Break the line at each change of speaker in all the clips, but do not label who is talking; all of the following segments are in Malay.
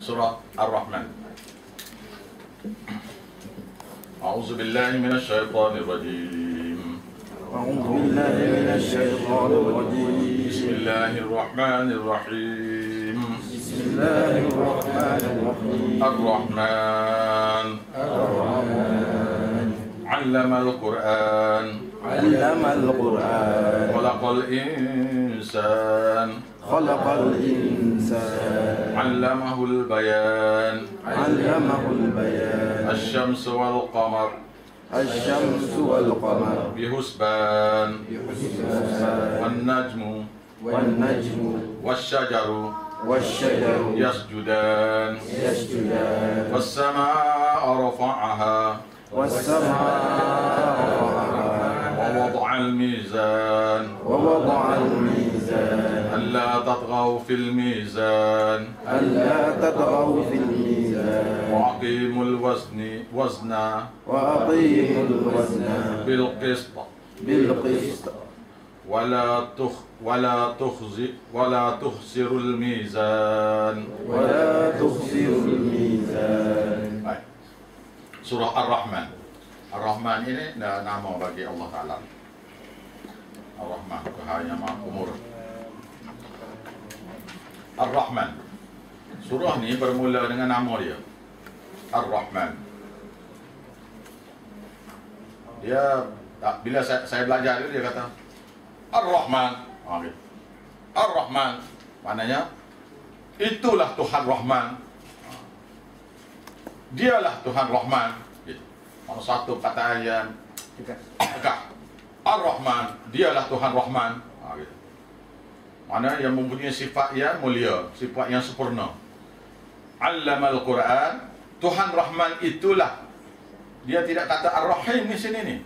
Surah Ar-Rahman. A'udzu billahi minasyaitonir rajim.
أعوذ بالله من الشيطان الرجيم.
بسم الله الرحمن الرحيم.
بسم الله الرحمن الرحيم.
الرحمن
الرحمن
علم القرآن
علم القرآن
خلق الإنسان
خلق الإنسان
علمه البيان
علمه البيان
الشمس والقمر
الشمس والقمر
بحسبان
بحسبان
والنجم
والنجم
والشجر
والشجر
يسجدان
يسجدان
والسماء رفعها
والسماء رفعها
ووضع الميزان
ووضع الميزان
ألا تطغوا في الميزان
ألا تطغوا في الميزان
وأقيموا وزن
وأقيموا الوزن
بالقسط
بالقسط
ولا تخسروا الميزان.
ولا تخسروا الميزان.
Baik. Surah Ar-Rahman. Ar-Rahman ini nama bagi Allah Ta'ala. Ar-Rahman, Tuhan yang Maha Umur. Ar-Rahman. Surah ni bermula dengan nama dia, Ar-Rahman. Dia bila saya belajar dia kata Ar-Rahman. Gitu. Ar-Rahman maknanya itulah Tuhan Rahman. Dialah Tuhan Rahman. Gitu. Mana satu kata yang Ar-Rahman, dialah Tuhan Rahman. Gitu. Mana yang mempunyai sifat yang mulia, sifat yang sempurna. Allamal Quran, Tuhan Rahman itulah. Dia tidak kata Ar-Rahim di sini ni.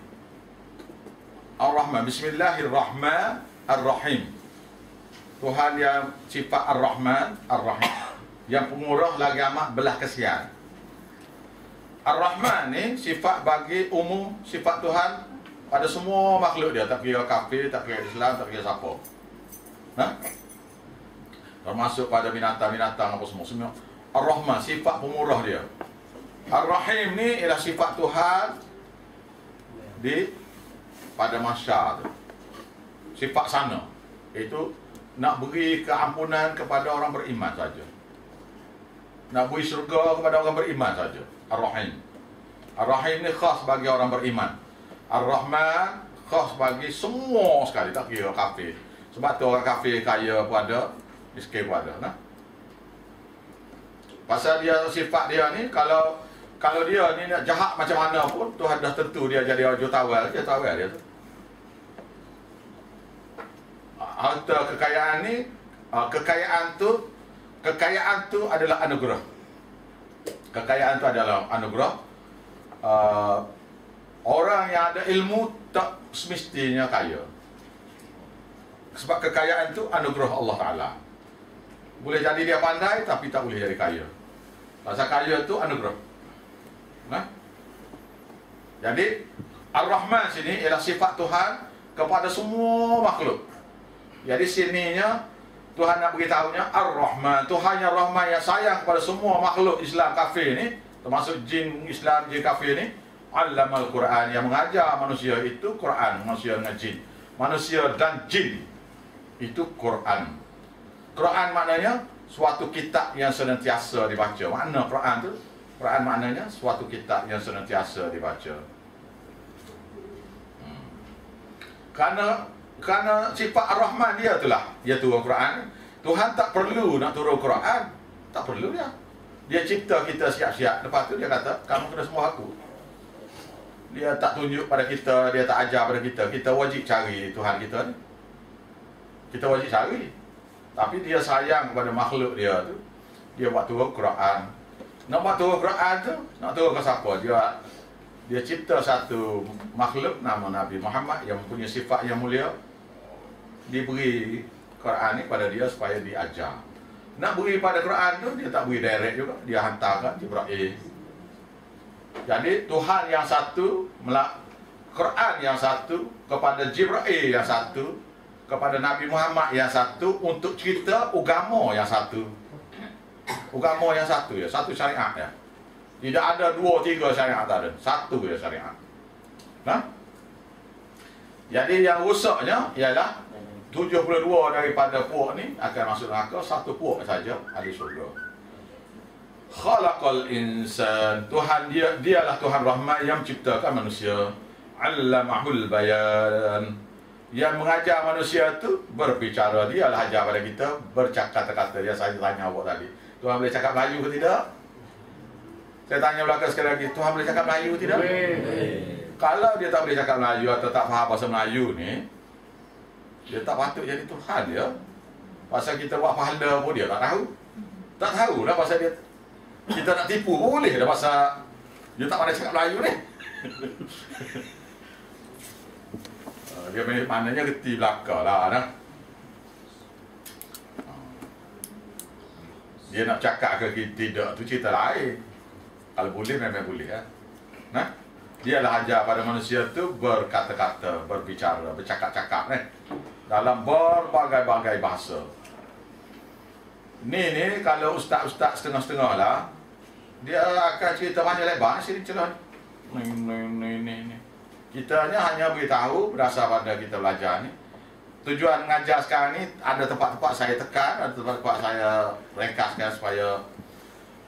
Ar-Rahman, Bismillahirrahmanirrahim. Tuhan yang sifat Ar-Rahman, Ar-Rahim. Yang pemurah lagi amat belah kasihan. Ar-Rahman ni sifat bagi umum, sifat Tuhan pada semua makhluk dia. Tak kira kafir, tak kira Islam, tak kira siapa. Termasuk pada binatang-binatang apa semua. Ar-Rahman, sifat pemurah dia. Ar-Rahim ni ialah sifat Tuhan pada masyarakat tu. Sifat sana iaitu nak beri keampunan kepada orang beriman saja. Nak beri syurga kepada orang beriman saja. Ar-Rahim. Ar-Rahim ni khas bagi orang beriman. Ar-Rahman khas bagi semua sekali, tak kira kafir. Sebab tu orang kafir kaya pun ada, miskin pun ada. Pasal dia sifat dia ni, kalau dia ni nak jahat macam mana pun, Tuhan dah tentu dia jadi orang jutawal. Dia tawal dia tu. Harta kekayaan ni, kekayaan tu adalah anugerah. Kekayaan tu adalah anugerah. Orang yang ada ilmu tak semestinya kaya. Sebab kekayaan tu anugerah Allah Ta'ala. Boleh jadi dia pandai tapi tak boleh jadi kaya. Pasal kaya tu anugerah. Jadi Ar-Rahman sini ialah sifat Tuhan kepada semua makhluk. Jadi sininya Tuhan nak beritahunya Ar-Rahman, Tuhan yang Rahman, yang sayang kepada semua makhluk Islam kafir ni, termasuk jin Islam, jin kafir ni. Allamal Quran, yang mengajar manusia itu Quran. Manusia dengan jin, manusia dan jin itu Quran. Quran maknanya suatu kitab yang senantiasa dibaca. Makna Quran tu, Quran maknanya suatu kitab yang senantiasa dibaca. Kerana sifat Ar-Rahman dia itulah, dia turun Quran. Tuhan tak perlu nak turun Quran, tak perlu dia. Dia cipta kita siap-siap. Lepas tu dia kata, kamu kena semua aku. Dia tak tunjuk pada kita, dia tak ajar pada kita. Kita wajib cari Tuhan kita ni. Kita wajib cari. Tapi dia sayang kepada makhluk dia tu. Dia buat turun Quran. Nak buat turun Quran tu, nak turun ke siapa? Dia cipta satu makhluk nama Nabi Muhammad yang mempunyai sifat yang mulia. Diberi Quran ni pada dia supaya diajar. Nak beri pada Quran tu, dia tak beri direct juga. Dia hantar kat Jibril. Jadi Tuhan yang satu, Quran yang satu, kepada Jibril yang satu, kepada Nabi Muhammad yang satu, untuk cerita agama yang satu. Agama yang satu ya, satu syariat ya. Tidak ada 2, 3 syariat, tak ada. Satu ya syariat. Nah? Jadi yang rusaknya ialah 72 daripada puak ni akan masuk neraka, satu puak saja ahli syurga. Khalaqal insan, Tuhan dialah Tuhan Rahman yang menciptakan manusia. 'Allamahul bayan, yang mengajar manusia tu berbicara. Dialah ajar pada kita bercakap-kata. Dia saya tanya awak tadi, Tuhan boleh cakap Melayu ke tidak? Saya tanya belakang sekali lagi, Tuhan boleh cakap Melayu ke tidak? Kalau dia tak boleh cakap Melayu atau tak faham bahasa Melayu ni, dia tak patut jadi Tuhan dia. Pasal kita buat pahala pun dia tak tahu. Tak tahu lah pasal dia. Kita nak tipu pun boleh dah pasal dia tak pandai cakap Melayu ni. Dia maknanya reti belakang lah nah. Dia nak cakap ke tidak tu cerita lain. Kalau boleh memang boleh ya. Nah, dialah ajar pada manusia tu berkata-kata, berbicara, bercakap-cakap ni dalam berbagai-bagai bahasa. Ni kalau ustaz-ustaz setengah-setengah lah, dia akan cerita banyak lebar sini celah. Ni. Kita hanya beritahu berdasar pada kita belajar ni. Tujuan mengajar sekarang ni ada tempat-tempat saya tekan, ada tempat-tempat saya ringkaskan supaya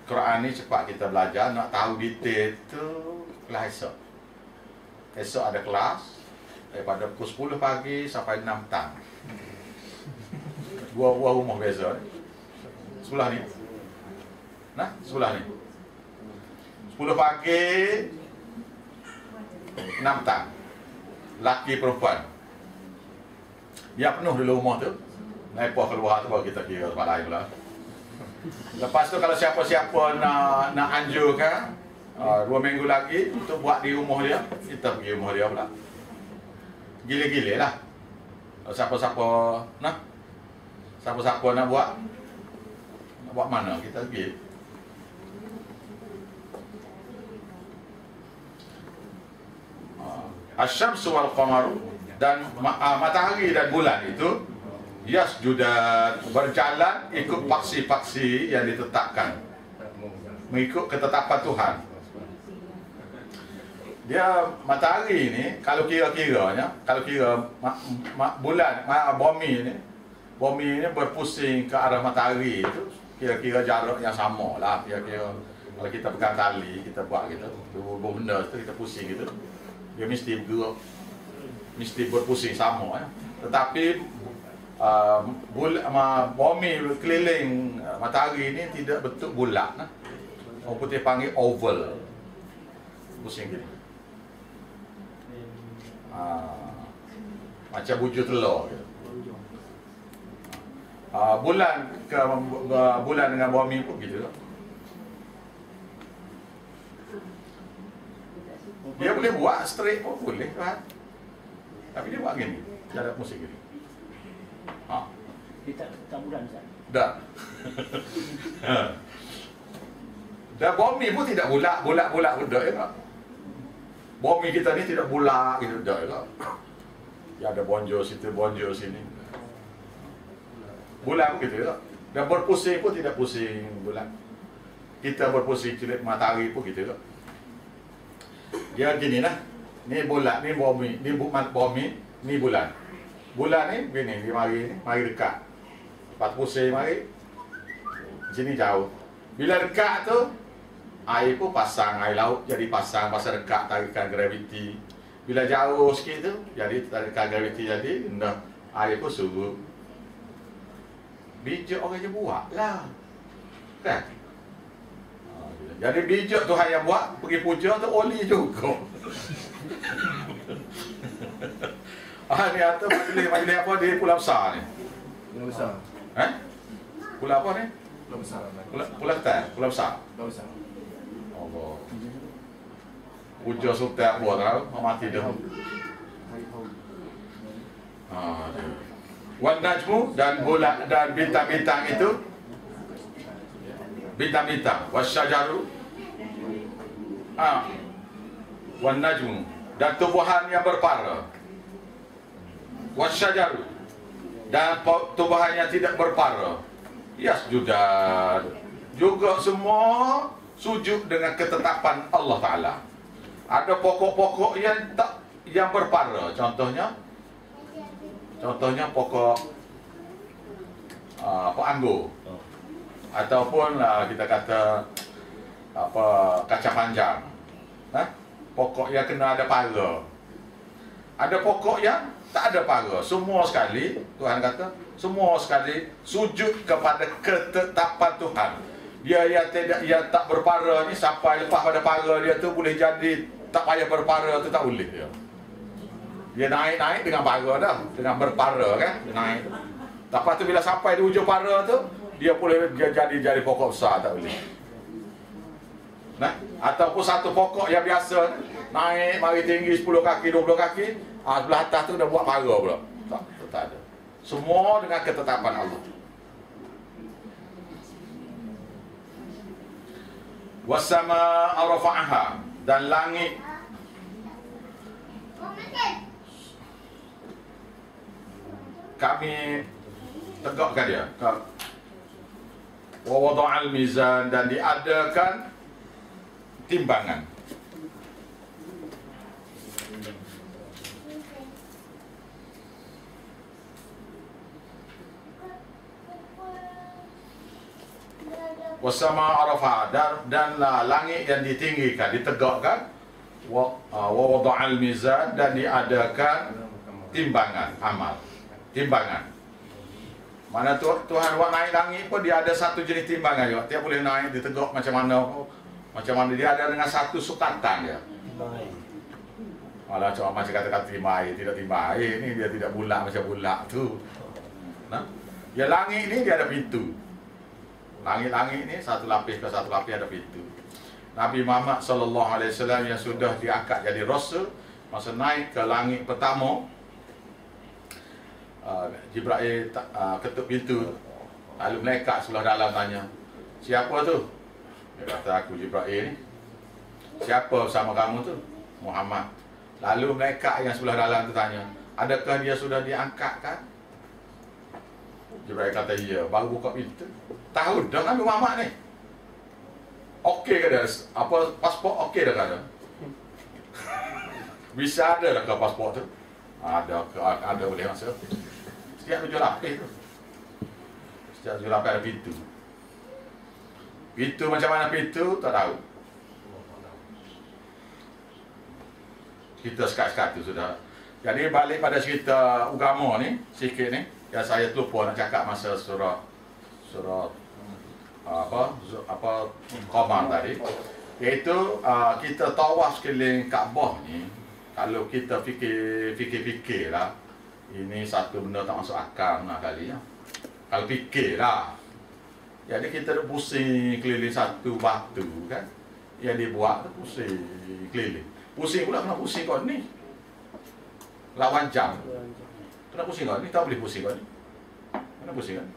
Quran ni cepat kita belajar. Nak tahu detail tu kelas esok. Esok ada kelas daripada pukul 10 pagi sampai 6 petang. Dua rumah beza ni. Sebelah ni. Nah, sebelah ni. 10 pagi 6 petang. Laki perempuan. Dia penuh dulu rumah tu. Lepas keluar tu baru kita kira tempat lain pula. Lepas tu kalau siapa-siapa nak anjurkan 2 minggu lagi untuk buat di rumah dia, kita pergi rumah dia pula. Gila-gila lah. Siapa-siapa nak buat mana kita pergi. Asy-syamsu wal qamaru, dan matahari dan bulan itu yasjudan, berjalan ikut paksi-paksi yang ditetapkan, mengikut ketetapan Tuhan. Dia matahari ni kalau kira-kiranya, kalau kira bulan, bumi ni berpusing ke arah matahari itu, kira-kira jarak yang sama lah. Kira-kira kalau kita pegang tali, kita buat gitu, dua benda tu kita pusing gitu, dia mesti bergerak, mesti berpusing sama ya. Tetapi bumi keliling matahari ni tidak bentuk bulat nah. Orang putih panggil oval, pusing gini. Macam bujur telur gitu. Bulan dengan bumi pun gitu lah. Dia boleh buat straight pun boleh kan. Tapi dia buat gini, cara musik gini.
Dia tak bulan Ustaz.
Dah. Dan bumi pun tidak bulat budak ya. Bumi kita ni tidak bulat gitu dah ya. Ya ada bonjol situ, bonjol sini. Bulat gitu ya. Dan berpusing pun tidak pusing bulat. Kita berpusing celik matahari pun gitu ya. Dia gini lah. Ni bulat, ni bumi, ni bumi, ni bulan. Bulan ni gini, dia mari dekat. Lepas pusing mari. Sini jauh. Bila dekat tu, air pun pasang, air laut jadi pasang dekat, tarikan graviti. Bila jauh sikit tu, jadi tarikan graviti jadi rendah, air pun surut. Bijak orang je buat lah, kan? Jadi bijak Tuhan yang buat, pergi puja tu oli juga. Ni atas majlis apa di Pulau Besar ni?
Pulau Besar.
Pulau apa ni?
Pulau Besar.
Pulau Ketan, Pulau Besar.
Pulau Besar.
Allah. Puja sultan buat tahu, mati dah. Wan najmu, dan bulan dan bintang-bintang itu, bintang-bintang, wasyajaru, wan najmu, dan tumbuhan yang berpara, wasyajaru, dan tumbuhan yang tidak berpara, yasjudan, juga semua sujud dengan ketetapan Allah Ta'ala. Ada pokok-pokok yang berpara. Contohnya pokok anggur, ataupun kita kata kacang panjang. Pokok yang kena ada para. Ada pokok yang tak ada para. Semua sekali, Tuhan kata, semua sekali sujud kepada ketetapan Tuhan. Dia yang tak berpara ni, sampai lepas pada para dia tu boleh jadi tak payah berpara tu, tak boleh dia. Dia naik dengan para dah, dengan berpara kan, dia naik. Lepas tu bila sampai di ujung para tu, dia boleh jadi pokok besar, tak boleh. Ataupun satu pokok yang biasa naik mari tinggi 10 kaki, 20 kaki, sebelah atas tu dah buat para pula. Tak ada. Semua dengan ketetapan Allah. Wasama arafa'aha, dan langit kami tegakkan dia. Wa wada'al mizan, dan diadakan timbangan. Wasama arafa, dan langit yang ditinggikan, ditegakkan. Wa wada'al mizan, dan diadakan timbangan amal. Timbangan. Mana Tuhan buat naik langit pun dia ada satu jenis timbangan juga. Dia boleh naik, ditegak macam mana dia ada dengan satu sukatan dia. Malah cuma macam kata-kata timba air, tidak timba air ni, dia tidak bulat macam bulat tu. Ya langit ni dia ada pintu. Langit-langit ni satu lapis ke satu lapis ada pintu. Nabi Muhammad SAW yang sudah diangkat jadi rasul, masa naik ke langit pertama, Jibril ketuk pintu. Lalu malaikat sebelah dalam tanya, siapa tu? Dia kata, aku Jibril ni. Siapa bersama kamu tu? Muhammad. Lalu malaikat yang sebelah dalam tu tanya, adakah dia sudah diangkat kan? Jibril kata, ya. Baru buka pintu, tahu dah Nabi Muhammad ni. Okey ke dia? Apa pasport okey dah ke ada? Bisa ada dah ke pasport tu? Ada boleh masuk. Setiap 7 lapis tu. Setiap 7 lapis ada pintu. Pintu macam mana pintu, tak tahu. Kita sekat-sekat tu sudah. Jadi balik pada cerita agama ni, sikit ni, yang saya lupa nak cakap masa surah Qamar tadi. Iaitu kita tawaf sekeliling Kaabah ni, kalau kita fikir lah, ini satu benda tak masuk akal nak kali ya. Kalau fikir lah, jadi kita duk pusing keliling satu batu kan, yang dibuat tu pusing keliling. Pusing pula, kena pusing kau ni lawan jam. Kena pusing kau ni, tak boleh pusing kau ni. Kena pusing kan.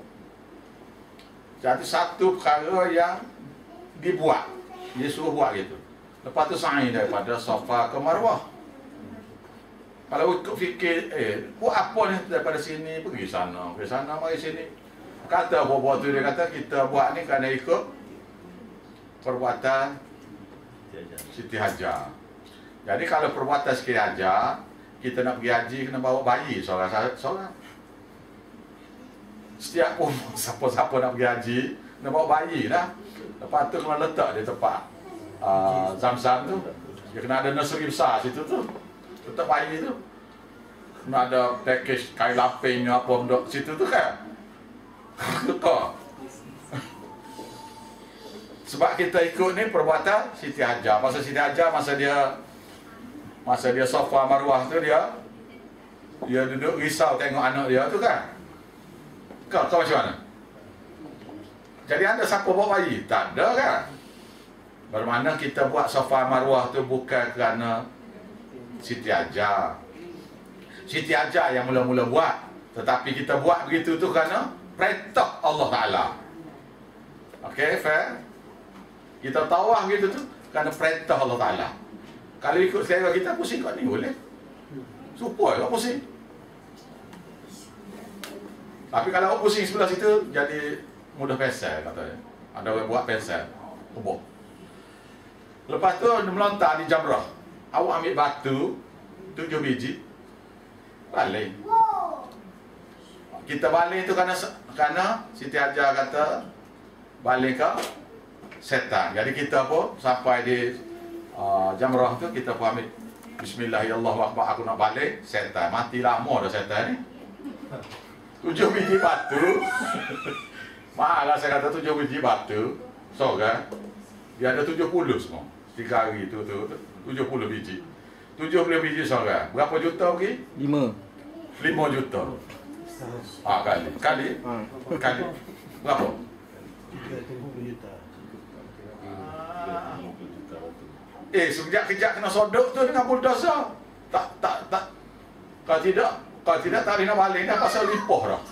Jadi satu perkara yang dibuat, dia suruh buat gitu. Lepas tu sa'i daripada Safa ke Marwah. Kalau ikut fikir, buat apa ni daripada sini, pergi sana, mari sini. Kata buat tu, dia kata kita buat ni kerana ikut perbuatan Siti Hajar. Jadi kalau perbuatan Siti Hajar, kita nak pergi haji kena bawa bayi seorang. Setiap pun siapa-siapa nak pergi haji, kena bawa bayi lah. Lepas tu kena letak di tempat Zam-Zam tu. Dia kena ada nursery besar situ tu. Letak bayi tu. Kena ada package kain laping apa benda situ tu kan. Betul. Sebab kita ikut ni perbuatan Siti Hajar. Masa Siti Hajar, masa dia Safa Marwah tu, dia duduk risau tengok anak dia tu kan. Kau macam mana? Jadi ada siapa bawa bayi? Tak ada kan? Bermakna kita buat Safa Marwah tu bukan kerana Siti Hajar. Siti Hajar yang mula-mula buat, tetapi kita buat begitu tu kerana perintah Allah Ta'ala. Okey, fair? Kita tawaf gitu tu kerana perintah Allah Ta'ala. Kalau ikut selera kita, pusing kat ni boleh. Supaya kau pusing. Tapi kalau pusing sebelah situ, jadi mudah pesal katanya. Ada orang buat pensel, kubur. Lepas tu melontar di jamrah. Awak ambil batu 7 biji, balik. Kita balik tu kerana Siti Hajar kata balik ke setan. Jadi kita pun sampai di jamrah tu kita pun ambil Bismillahirrahmanirrahim, aku nak balik, setan. Mati lama dah setan ni. 7 biji batu. Malah saya kata 7 biji batu. So kan, dia ada 70 semua. 3 hari tu 70 biji. 70 biji seorang. Berapa juta pergi? 5 juta. Kali. Berapa?
30 juta.
Sekejap-kejap kena sodok tu dengan bulldozer. Tak. Kalau tidak tak boleh balik dah pasal lipoh dah.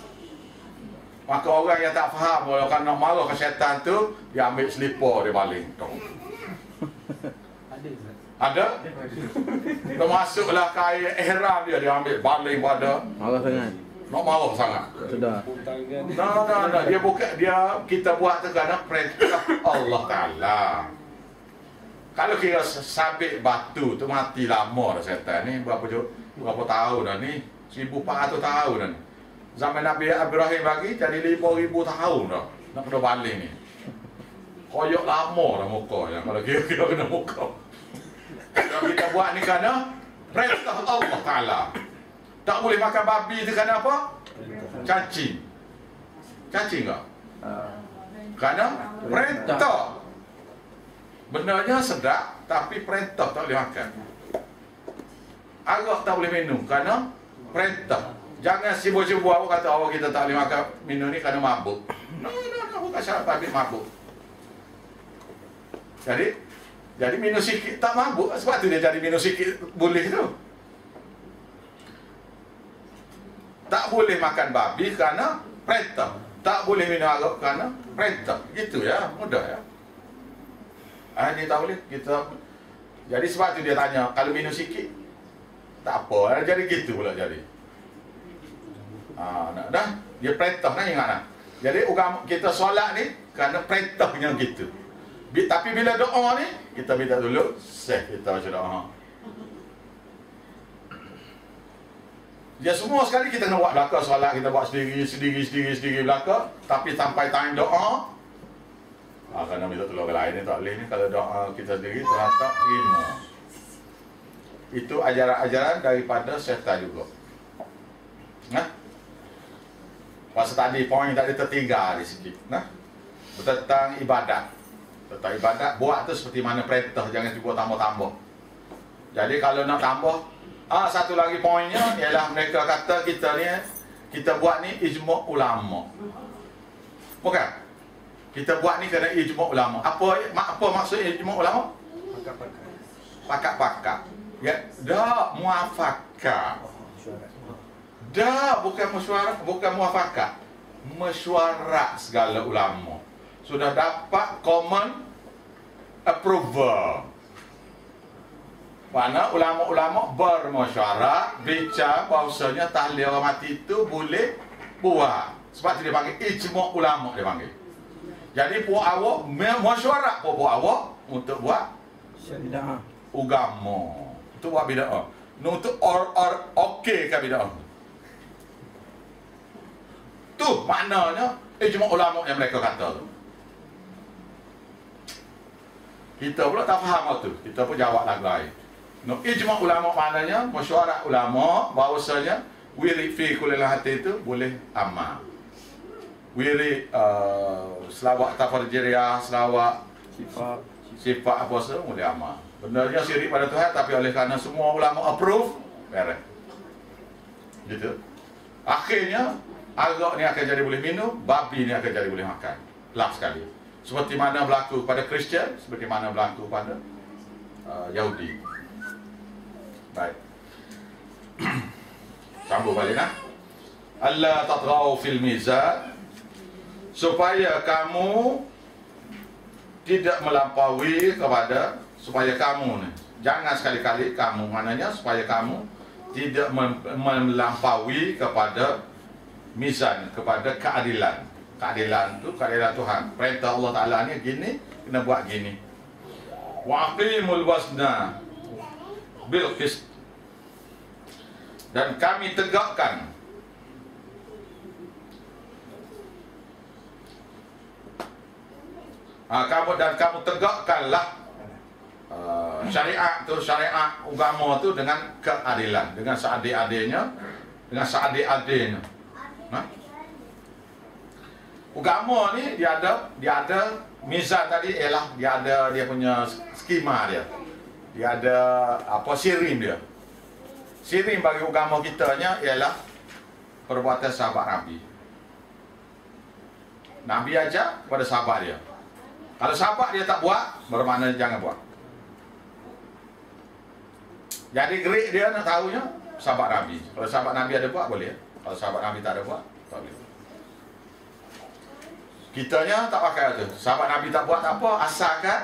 Maka orang yang tak faham kalau nak marah ke syaitan tu, dia ambil selipar dia baling. Ada? Termasuklah kain ihram dia ambil baling pada.
Marah sangat.
Nak marah sangat.
Sudah.
Nah. Kita buat tu kerana perintah Allah Ta'ala. Kalau kira sabit batu tu mati lama dah syaitan ni. Berapa tahun dah ni? 1400 tahun dah ni. Zaman Nabi Ibrahim lagi jadi 5000 tahun dah. Nak kena baling ni. Koyok lama dah muka ya. Kalau kira kena muka. Kalau kita buat ni kerana perintah Allah Ta'ala. Tak boleh makan babi tu kerana apa? Cacing. Cacing tak? Kerana perintah. Benarnya sedap, tapi perintah tak boleh makan. Agak tak boleh minum kerana perintah. Jangan sibuk-sibuk awak kata awak kita tak boleh makan minum ni kerana mabuk. No, bukan syarat babi mabuk. Jadi minum sikit tak mabuk. Sebab tu dia jadi minum sikit boleh tu. Tak boleh makan babi kerana perintah. Tak boleh minum arak kerana perintah. Gitu ya, mudah ya. Ini tak boleh. Jadi sebab tu dia tanya, kalau minum sikit tak apa, jadi gitu pula jadi. Dah, dia perintah nak ingat nak. Jadi kita solat ni kerana perintahnya gitu. Tapi bila doa ni, kita minta dulu kita baca doa. Ya semua sekali kita nak buat belakang solat, kita buat sendiri belakang. Tapi sampai time doa, kerana minta tolong orang lain ni tak boleh ni. Kalau doa kita sendiri, Tuhan tak terima. Itu ajaran-ajaran daripada syaitan juga. Pasal tadi poin tadi tertinggal di sikit. Tentang ibadat. Tentang ibadat, buat tu seperti mana perintah, jangan cuba tambah-tambah. Jadi kalau nak tambah, satu lagi poinnya ialah mereka kata kita buat ni ijma' ulama. Bukan? Kita buat ni kerana ijma' ulama. Apa maksud ijma' ulama? Pakat-pakat. Ya, dah muafakat. Dah bukan mesyuarat, bukan muafakat. Mesyuarat segala ulama. Sudah dapat common approval. Mana ulama-ulama bermesyuarat bicara bahawasanya tahlil orang mati itu boleh buat. Sebab tu dia panggil ijma' ulama dia panggil. Jadi puak awak mesyuarat puak awak untuk buat
Bid'ah.
agama. Untuk buat bid'ah. Untuk okey ke bid'ah. Tu maknanya ijma' ulama yang mereka kata tu. Kita pula tak faham tu. Kita pun jawab lain. No, ijma' ulama maknanya mesyuarat ulama bahawasanya wirid fi kulli hati itu boleh amal. Wirid selawat tafarjiriyah, selawat sifat apa semua boleh amal. Benarnya syirik pada Tuhan, tapi oleh kerana semua ulama approve, beres. Gitu. Akhirnya arak ni akan jadi boleh minum, babi ni akan jadi boleh makan. Last sekali. Seperti mana berlaku pada Kristian, seperti mana berlaku pada Yahudi. Baik. Sambung balik nah. Allah tatghaw fil mizan, supaya kamu tidak melampaui kepada, supaya kamu ni jangan sekali-kali kamu, maknanya supaya kamu tidak melampaui kepada mizan, kepada keadilan. Keadilan tu, keadilan Tuhan. Perintah Allah Ta'ala ni gini, kena buat gini. Wa aqimul wazna bil qist. Dan kami tegakkan kamu tegakkanlah syariat tu, syariat agama tu dengan keadilan, dengan seadil-adilnya, dengan seadil-adilnya. Agama ni dia ada mizan tadi, ialah dia ada dia punya skema dia. Dia ada apa sirim dia. Sirim bagi agama kitanya ialah perbuatan sahabat Nabi. Nabi aja kepada sahabat dia. Kalau sahabat dia tak buat, bermakna jangan buat. Jadi gerik dia nak tahunya sahabat Nabi. Kalau sahabat Nabi ada buat, boleh. Kalau sahabat Nabi tak ada buat, tak boleh. Kitanya tak pakai tu. Sahabat Nabi tak buat tak apa, asalkan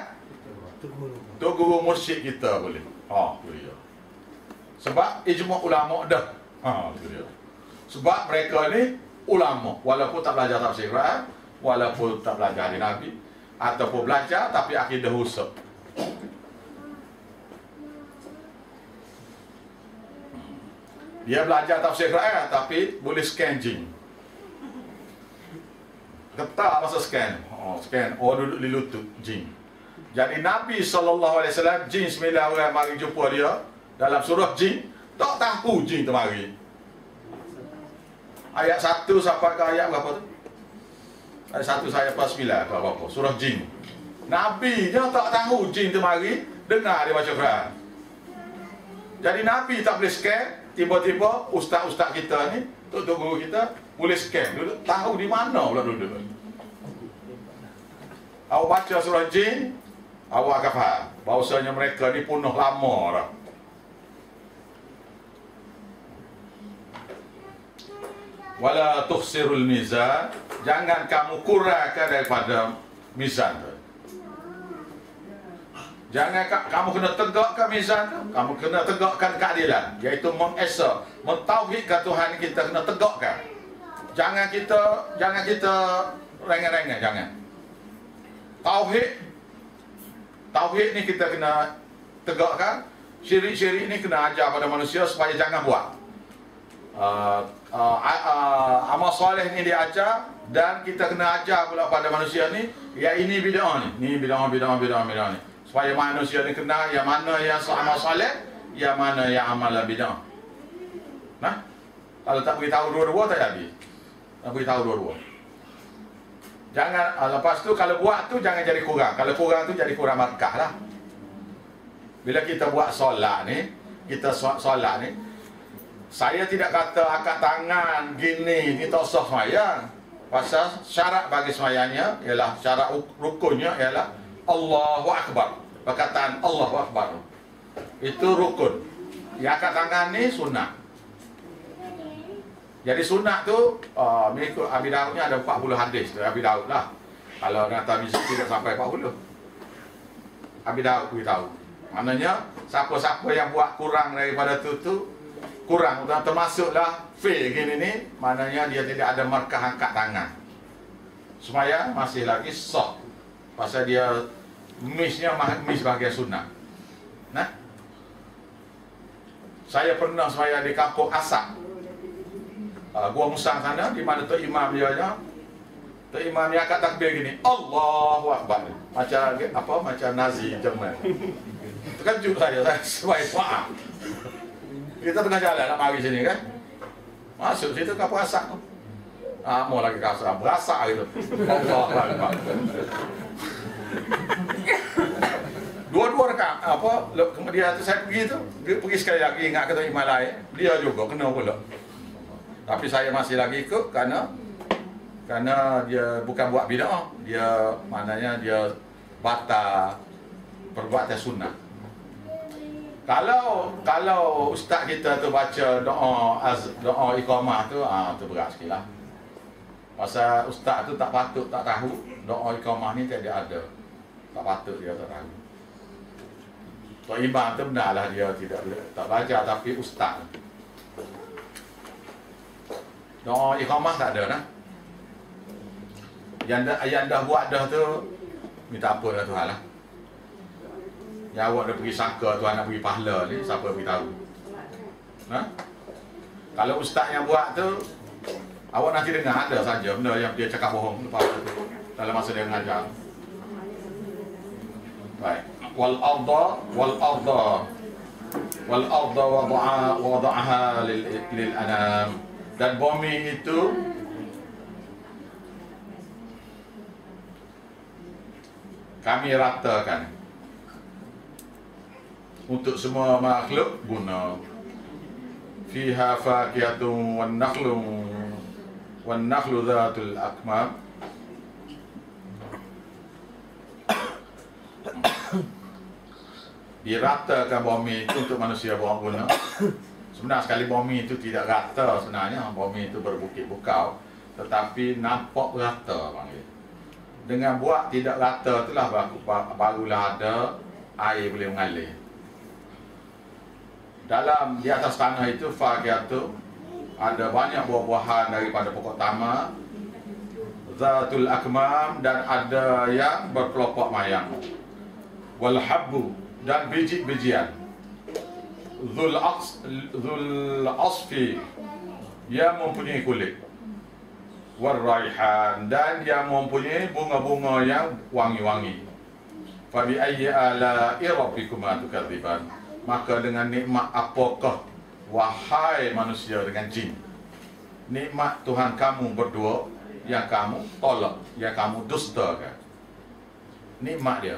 tu guru mursyid kita boleh. Tu dia. Sebab ijma' ulama dah. Tu dia. Sebab mereka ni ulama, walaupun tak belajar tafsir Quran, walaupun tak belajar hadis Nabi, ataupun belajar tapi akidah rusak. Dia belajar tafsir Quran tapi boleh scan jin. Ketak masa scan. Scan. Duduk di lutut jin. Jadi Nabi SAW, jin 9 orang mari jumpa dia dalam surah jin, tak tahu jin tu mari. Ayat 1 sampai ke ayat berapa tu? Ayat 1 sampai 9 ke apa-apa, surah jin. Nabi je tak tahu jin tu mari, dengar dia baca Quran. Jadi Nabi tak boleh scan. Tiba-tiba ustaz-ustaz kita ni, tok-tok guru kita boleh scan, duduk tahu di mana pula duduk. Awak baca surah jin, awak akan faham bahawasanya mereka ni punuh lama dah. Wala tuhsirul mizan, jangan kamu kurangkan daripada mizan tu. Jangan kamu kena tegakkan mizan tu, kamu kena tegakkan keadilan, iaitu mengesa, mentauhidkan Tuhan kita kena tegakkan. Jangan kita rengah-rengah, jangan. Tauhid ni kita kena tegakkan. Syirik-syirik ni kena ajar pada manusia supaya jangan buat. Amal soleh ni dia ajar, dan kita kena ajar pula pada manusia ni, ya ini bid'ah ni, bid'ah ni. Supaya manusia ni kenal yang mana yang amal soleh, yang mana yang amal bid'ah. Kalau tak beritahu dua-dua tak jadi. Tak beritahu dua-dua. Jangan, lepas tu kalau buat tu jangan jadi kurang. Kalau kurang tu jadi kurang markah lah. Bila kita buat solat ni, solat ni, saya tidak kata angkat tangan gini, ni tak sah semayang. Pasal syarat bagi semayangnya ialah, syarat rukunnya ialah Allahu Akbar. Perkataan Allahu Akbar itu rukun. Yang angkat tangan ni sunat. Jadi sunat tu mengikut Abi Daud ni ada 40 hadis tu, Abi Daud lah. Kalau kata misi tidak sampai 40, Abi Daud beritahu. Maknanya siapa-siapa yang buat kurang daripada tu kurang, termasuklah fail gini ni, maknanya dia tidak ada markah angkat tangan. Semaya masih lagi sah. Pasal dia miss bahagian sunat. Saya pernah semaya di kampung Asak, Gua Musang sana, di mana tu imam dia angkat takbir gini, Allahu Akbar, macam Nazi Jerman. Terkejut saya sebaik faham. Kita tengah jalan nak mari sini kan, masuk situ kampung Asak tu, mau lagi kasar, berasa gitu. Allahu Akbar. Dua-dua rekat kemudian saya pergi sekali lagi ingat kata imam lain, dia juga kena pula. Tapi saya masih lagi ikut kerana dia bukan buat bid'ah, dia maknanya dia batal perbuatan sunat. Kalau ustaz kita tu baca doa iqamah tu, tu berat sikitlah. Pasal ustaz tu tak patut tak tahu doa iqamah ni tidak ada. Tak patut dia tak tahu. Tok imam tu benarlah dia tak belajar, tapi ustaz doa iqamah tak ada nah. Yang dah buat dah tu, minta apa dah Tuhan lah. Yang awak dah pergi sangka Tuhan nak bagi pahala ni, siapa beritahu? Ha? Kalau ustaz yang buat tu, awak nanti dengar ada saja benda yang dia cakap bohong lepas tu dalam masa dia mengajar. Baik. Wal arda wada'aha lil anam. Dan bumi itu kami ratakan untuk semua makhluk guna. Fiha faqihatun wan nakhlu dhatul akmam. Diratakan bumi itu untuk manusia buang guna. Sebenarnya sekali bumi itu tidak rata sebenarnya, bumi itu berbukit bukau, tetapi nampak rata panggil. Dengan buat tidak rata itulah barulah ada air boleh mengalir. Dalam di atas tanah itu faqiatu ada banyak buah-buahan daripada pokok tama, zatul akmam, dan ada yang berkelopak mayang, wal habbu, dan biji-bijian, zul asfi, yang mempunyai kulit, wal raihan, dan yang mempunyai bunga-bunga yang wangi-wangi. Fa bi ayyi ala'i rabbikuma tukadziban. Maka dengan nikmat apakah wahai manusia dengan jin, nikmat Tuhan kamu berdua yang kamu tolak, yang kamu dustakan? Nikmat dia,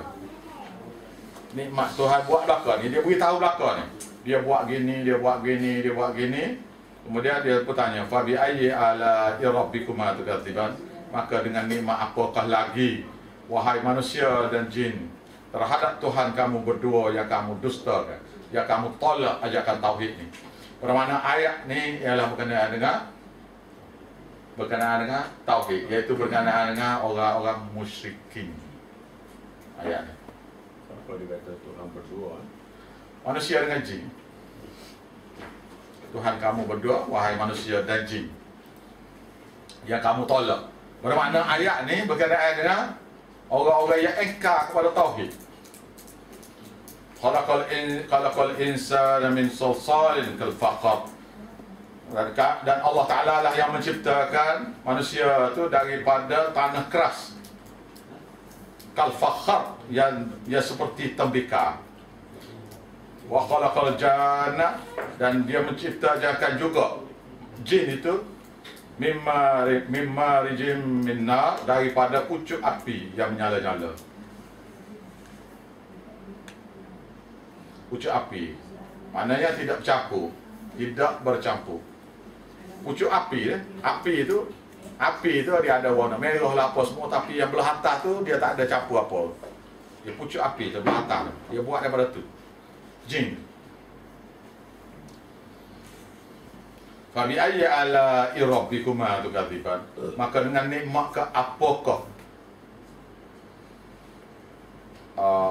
nikmat Tuhan buat belakang ni, dia beritahu belakang ni, dia buat gini, dia buat gini, dia buat gini. Kemudian dia bertanya, fa bi ayyi ala'i rabbikuma tukadziban. Maka dengan nikmat apakah lagi wahai manusia dan jin terhadap Tuhan kamu berdua yang kamu dustakan, yang kamu tolak ajakan tauhid ni. Bermakna ayat ni ialah berkenaan dengan tauhid, iaitu berkenaan dengan orang-orang musyrikin. Ayat ni.
Apa dia kata Tuhan berdua?
Manusia dengan jin. Tuhan kamu berdua, wahai manusia dan jin, yang kamu tolak. Bermakna ayat ni berkenaan dengan orang-orang yang engkar kepada tauhid. Khalaqal insana min salsalin kal faqar. Dan Allah Ta'ala lah yang menciptakan manusia itu daripada tanah keras, kal fakhar, yang seperti tembikar. Wa khalaqal janna, dan dia menciptakan juga jin itu mimma rijim minna, daripada pucuk api yang menyala-nyala. Pucuk api maknanya tidak bercampur. Pucuk api api itu dia ada warna merah lah apa semua, tapi yang belah atas tu dia tak ada campur apa. Dia pucuk api tu belah atas, dia buat daripada tu jin. Fa bi ayyi ala'i rabbikuma tukadziban. Maka dengan nikmat ke apakah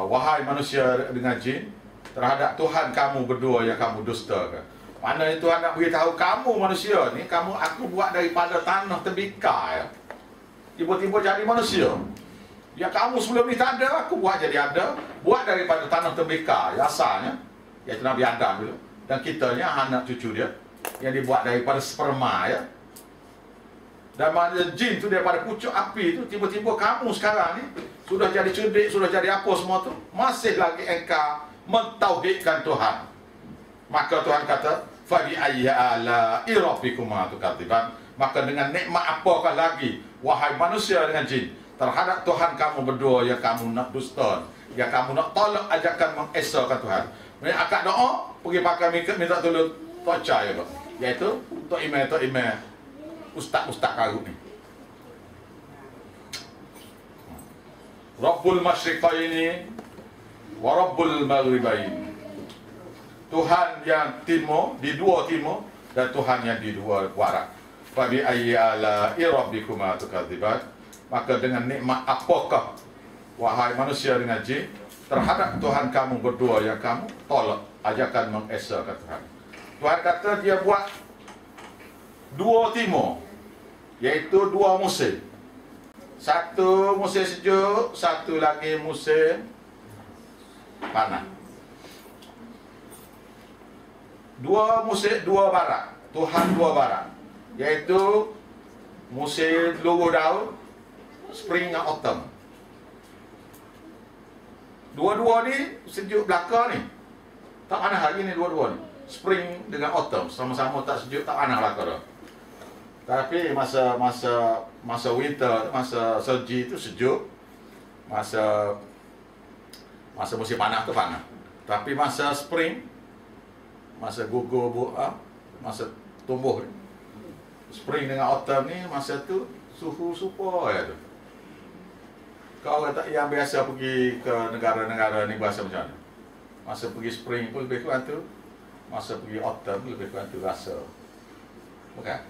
wahai manusia dengan jin terhadap Tuhan kamu berdua yang kamu dustakan. Maknanya Tuhan nak beritahu kamu manusia ni, aku buat daripada tanah tembikar ya. Tiba-tiba jadi manusia. Ya kamu sebelum ni tak ada, aku buat jadi ada. Buat daripada tanah tembikar ya, asalnya, iaitu Nabi Adam dulu. Dan kitanya anak cucu dia, yang dibuat daripada sperma ya. Dan maknanya jin tu daripada pucuk api tu, tiba-tiba kamu sekarang ni sudah jadi cerdik, sudah jadi apa semua tu, masih lagi engkau mentauhidkan Tuhan. Maka Tuhan kata, fa bi ayyi ala'i rabbikuma tukadziban. Maka dengan nikmat apakah lagi wahai manusia dengan jin terhadap Tuhan kamu berdua yang kamu nak dusta, yang kamu nak tolak ajakan mengesahkan Tuhan. Mereka akad doa pergi pakai minta tolong toca ya, Pak. Iaitu tok imam ustaz karut ni. Rabbul masyriqaini wa Rabbul maghribain. Tuhan yang timur, di dua timur, dan Tuhan yang di dua barat. Fa bi ayyi ala'i rabbikuma tukadziban. Maka dengan nikmat apakah wahai manusia dengan jin terhadap Tuhan kamu berdua yang kamu tolak ajakan mengesahkan Tuhan. Tuhan kata dia buat dua timur, iaitu dua musim. Satu musim sejuk, satu lagi musim panas. Dua musim, dua barat. Tuhan dua barat. Iaitu musim luruh daun, spring dan autumn. Dua-dua ni sejuk belaka ni. Tak panas lagi ni dua-dua ni. Spring dengan autumn sama-sama tak sejuk, tak panas belaka dah. Tapi masa winter, masa salji itu sejuk. Masa musim panas tu panas. Tapi masa spring, masa gugur masa tumbuh ni, spring dengan autumn ni, masa tu suhu super ya tu. Kau kata yang biasa pergi ke negara-negara ni berasa macam mana? Masa pergi spring pun lebih kurang tu, masa pergi autumn pun lebih kurang tu rasa. Bukan?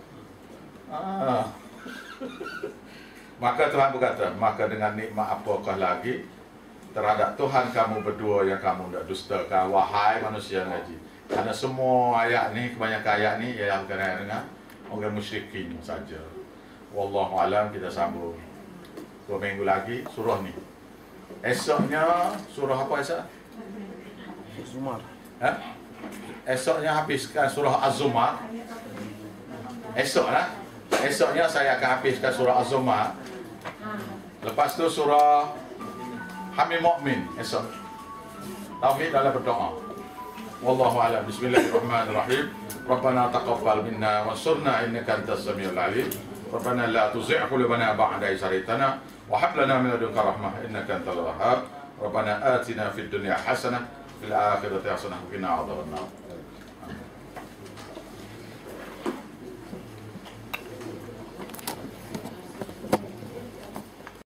Maka Tuhan berkata, maka dengan nikmat apakah lagi terhadap Tuhan kamu berdua yang kamu tidak dustakan, wahai manusia ngaji. Karena semua ayat ni, kebanyakan ayat ni ialah berkenaan dengan orang musyrikin saja. Wallahu alam. Kita sambung 2 minggu lagi surah ni. Esoknya surah apa esok?
Zumar.
Esoknya habiskan surah Az-Zumar. Esok lah. Esoknya saya akan habiskan surah Az-Zumar. Lepas tu surah Hamim Mu'min esok. Tauhid dalam berdoa. Wallahu a'lam. Bismillahirrahmanirrahim. Rabbana taqabbal minna wansurna innaka antas samiul alim. Rabbana la tuzigh qulubana ba'da idh hadaytana wa hab lana min ladunka rahmah innaka antal wahhab. Rabbana atina fid dunya hasanah fil akhirati hasanah wa qina adzabannar.